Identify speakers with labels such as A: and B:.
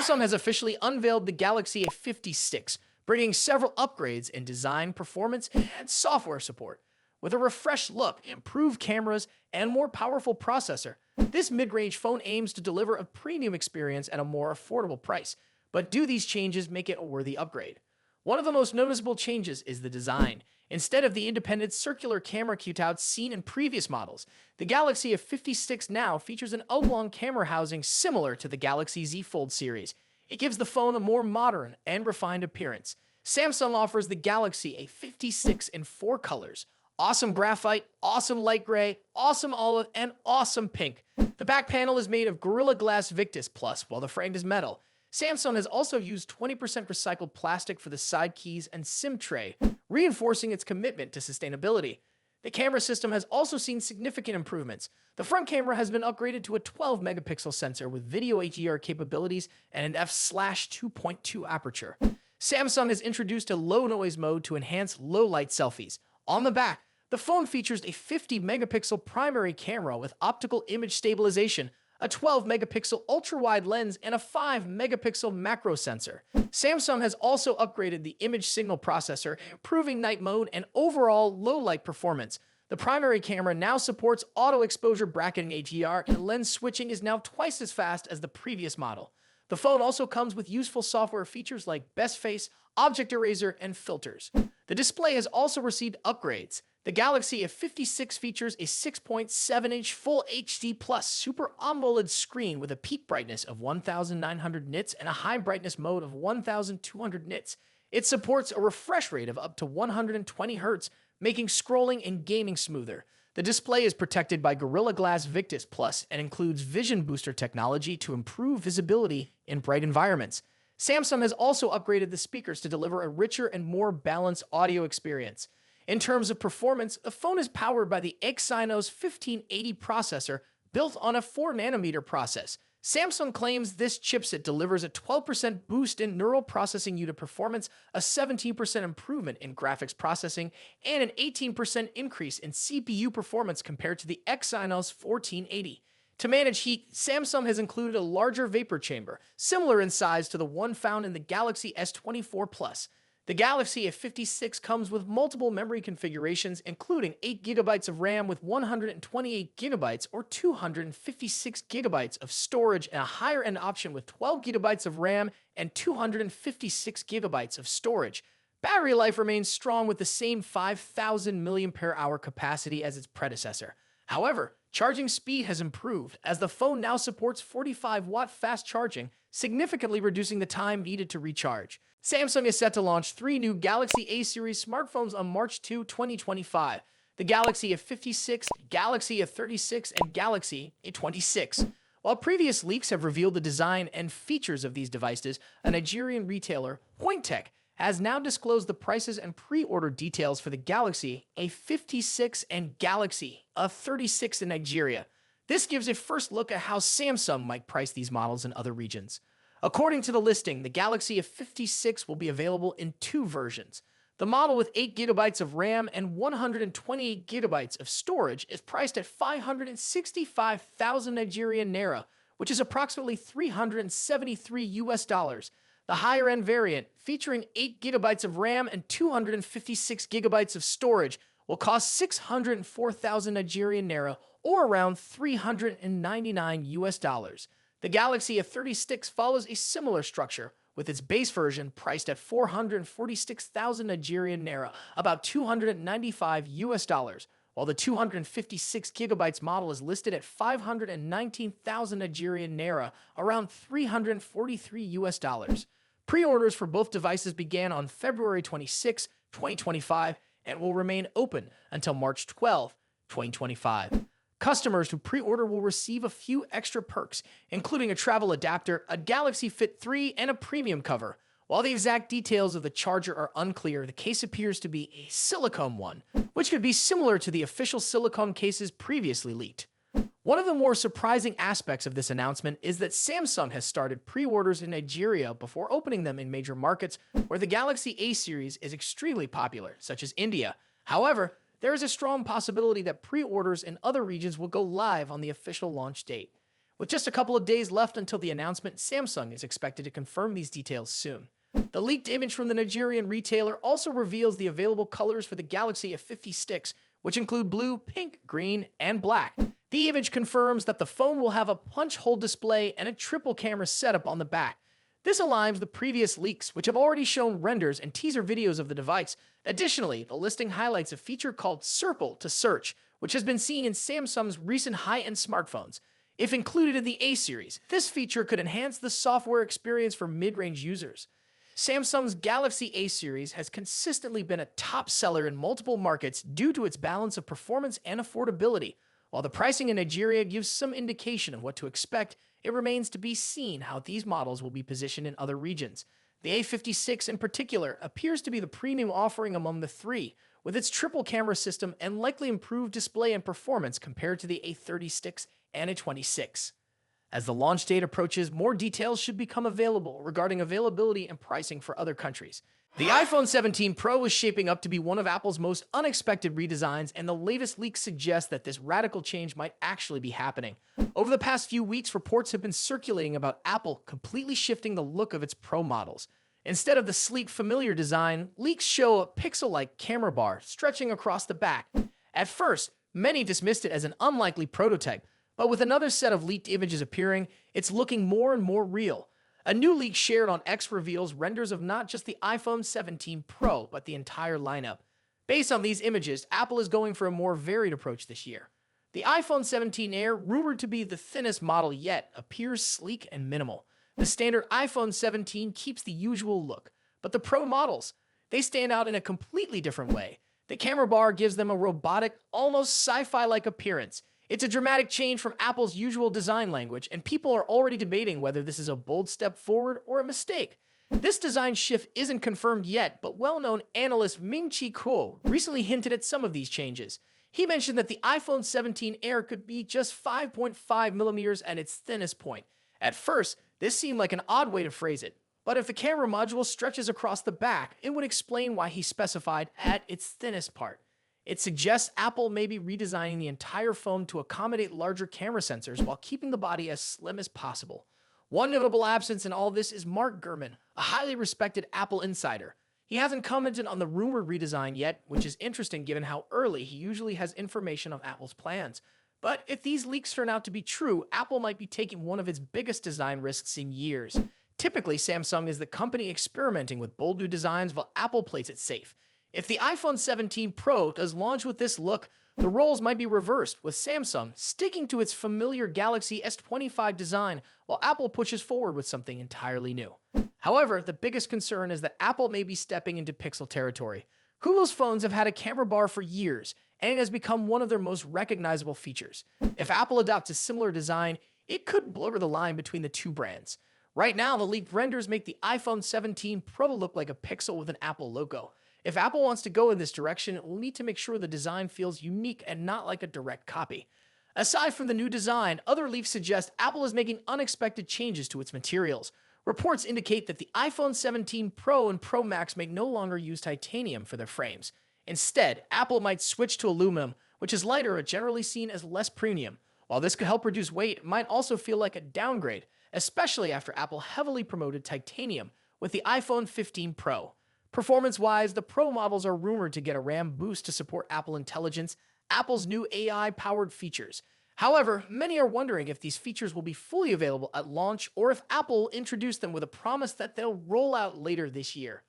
A: Samsung has officially unveiled the Galaxy A56, bringing several upgrades in design, performance, and software support. With a refreshed look, improved cameras, and more powerful processor, this mid-range phone aims to deliver a premium experience at a more affordable price. But do these changes make it a worthy upgrade? One of the most noticeable changes is the design. Instead of the independent circular camera cutouts seen in previous models, the Galaxy A56 now features an oblong camera housing similar to the Galaxy Z Fold series. It gives the phone a more modern and refined appearance. Samsung offers the Galaxy A56 in 4 colors: awesome graphite, awesome light gray, awesome olive, and awesome pink. The back panel is made of Gorilla Glass Victus Plus, while the frame is metal. Samsung has also used 20% recycled plastic for the side keys and SIM tray, reinforcing its commitment to sustainability. The camera system has also seen significant improvements. The front camera has been upgraded to a 12-megapixel sensor with video HDR capabilities and an f/2.2 aperture. Samsung has introduced a low-noise mode to enhance low-light selfies. On the back, the phone features a 50-megapixel primary camera with optical image stabilization, a 12-megapixel ultra-wide lens, and a 5-megapixel macro sensor. Samsung has also upgraded the image signal processor, improving night mode and overall low-light performance. The primary camera now supports auto-exposure bracketing HDR, and lens switching is now twice as fast as the previous model. The phone also comes with useful software features like Best Face, Object Eraser, and filters. The display has also received upgrades. The Galaxy A56 features a 6.7-inch Full HD Plus Super AMOLED screen with a peak brightness of 1900 nits and a high brightness mode of 1200 nits. It supports a refresh rate of up to 120 Hz, making scrolling and gaming smoother. The display is protected by Gorilla Glass Victus Plus and includes Vision Booster technology to improve visibility in bright environments. Samsung has also upgraded the speakers to deliver a richer and more balanced audio experience. In terms of performance, the phone is powered by the Exynos 1580 processor built on a 4nm process. Samsung claims this chipset delivers a 12% boost in neural processing unit performance, a 17% improvement in graphics processing, and an 18% increase in CPU performance compared to the Exynos 1480. To manage heat, Samsung has included a larger vapor chamber, similar in size to the one found in the Galaxy S24 Plus. The Galaxy A56 comes with multiple memory configurations, including 8GB of RAM with 128GB or 256GB of storage, and a higher-end option with 12GB of RAM and 256GB of storage. Battery life remains strong with the same 5,000 mAh capacity as its predecessor. However, charging speed has improved, as the phone now supports 45-watt fast charging, significantly reducing the time needed to recharge. Samsung is set to launch 3 new Galaxy A series smartphones on March 2, 2025. The Galaxy A56, Galaxy A36, and Galaxy A26. While previous leaks have revealed the design and features of these devices, a Nigerian retailer, Pointtech, has now disclosed the prices and pre-order details for the Galaxy A56 and Galaxy A36 in Nigeria. This gives a first look at how Samsung might price these models in other regions. According to the listing, the Galaxy F56 will be available in 2 versions. The model with 8GB of RAM and 128GB of storage is priced at 565,000 Nigerian naira, which is approximately $373. The higher-end variant, featuring 8GB of RAM and 256GB of storage, will cost 604,000 Nigerian naira, or around $399. The Galaxy F36 follows a similar structure, with its base version priced at 446,000 Nigerian naira, about $295, while the 256GB model is listed at 519,000 Nigerian naira, around $343. Pre-orders for both devices began on February 26, 2025, and will remain open until March 12, 2025. Customers who pre-order will receive a few extra perks, including a travel adapter, a Galaxy Fit 3, and a premium cover. While the exact details of the charger are unclear, the case appears to be a silicone one, which could be similar to the official silicone cases previously leaked. One of the more surprising aspects of this announcement is that Samsung has started pre-orders in Nigeria before opening them in major markets where the Galaxy A series is extremely popular, such as India. However, there is a strong possibility that pre-orders in other regions will go live on the official launch date. With just a couple of days left until the announcement, Samsung is expected to confirm these details soon. The leaked image from the Nigerian retailer also reveals the available colors for the Galaxy A56, which include blue, pink, green, and black. The image confirms that the phone will have a punch-hole display and a triple camera setup on the back. This aligns the previous leaks, which have already shown renders and teaser videos of the device. Additionally, the listing highlights a feature called Circle to Search, which has been seen in Samsung's recent high-end smartphones. If included in the A series, this feature could enhance the software experience for mid-range users. Samsung's Galaxy A series has consistently been a top seller in multiple markets due to its balance of performance and affordability. While the pricing in Nigeria gives some indication of what to expect, it remains to be seen how these models will be positioned in other regions. The A56 in particular appears to be the premium offering among the three, with its triple camera system and likely improved display and performance compared to the A36 and A26. As the launch date approaches, more details should become available regarding availability and pricing for other countries. The iPhone 17 Pro is shaping up to be one of Apple's most unexpected redesigns, and the latest leaks suggest that this radical change might actually be happening. Over the past few weeks, reports have been circulating about Apple completely shifting the look of its Pro models. Instead of the sleek, familiar design, leaks show a pixel-like camera bar stretching across the back. At first, many dismissed it as an unlikely prototype, but with another set of leaked images appearing, it's looking more and more real. A new leak shared on X reveals renders of not just the iPhone 17 Pro, but the entire lineup. Based on these images, Apple is going for a more varied approach this year. The iPhone 17 Air, rumored to be the thinnest model yet, appears sleek and minimal. The standard iPhone 17 keeps the usual look, but the Pro models, they stand out in a completely different way. The camera bar gives them a robotic, almost sci-fi-like appearance. It's a dramatic change from Apple's usual design language, and people are already debating whether this is a bold step forward or a mistake. This design shift isn't confirmed yet, but well-known analyst Ming-Chi Kuo recently hinted at some of these changes. He mentioned that the iPhone 17 Air could be just 5.5 millimeters at its thinnest point. At first, this seemed like an odd way to phrase it, but if the camera module stretches across the back, it would explain why he specified at its thinnest part. It suggests Apple may be redesigning the entire phone to accommodate larger camera sensors while keeping the body as slim as possible. One notable absence in all this is Mark Gurman, a highly respected Apple insider. He hasn't commented on the rumored redesign yet, which is interesting given how early he usually has information on Apple's plans. But if these leaks turn out to be true, Apple might be taking one of its biggest design risks in years. Typically, Samsung is the company experimenting with bold new designs while Apple plays it safe. If the iPhone 17 Pro does launch with this look, the roles might be reversed, with Samsung sticking to its familiar Galaxy S25 design while Apple pushes forward with something entirely new. However, the biggest concern is that Apple may be stepping into Pixel territory. Google's phones have had a camera bar for years, and it has become one of their most recognizable features. If Apple adopts a similar design, it could blur the line between the two brands. Right now, the leaked renders make the iPhone 17 Pro look like a Pixel with an Apple logo. If Apple wants to go in this direction, it will need to make sure the design feels unique and not like a direct copy. Aside from the new design, other leaks suggest Apple is making unexpected changes to its materials. Reports indicate that the iPhone 17 Pro and Pro Max may no longer use titanium for their frames. Instead, Apple might switch to aluminum, which is lighter and generally seen as less premium. While this could help reduce weight, it might also feel like a downgrade, especially after Apple heavily promoted titanium with the iPhone 15 Pro. Performance-wise, the Pro models are rumored to get a RAM boost to support Apple Intelligence, Apple's new AI-powered features. However, many are wondering if these features will be fully available at launch or if Apple will introduce them with a promise that they'll roll out later this year.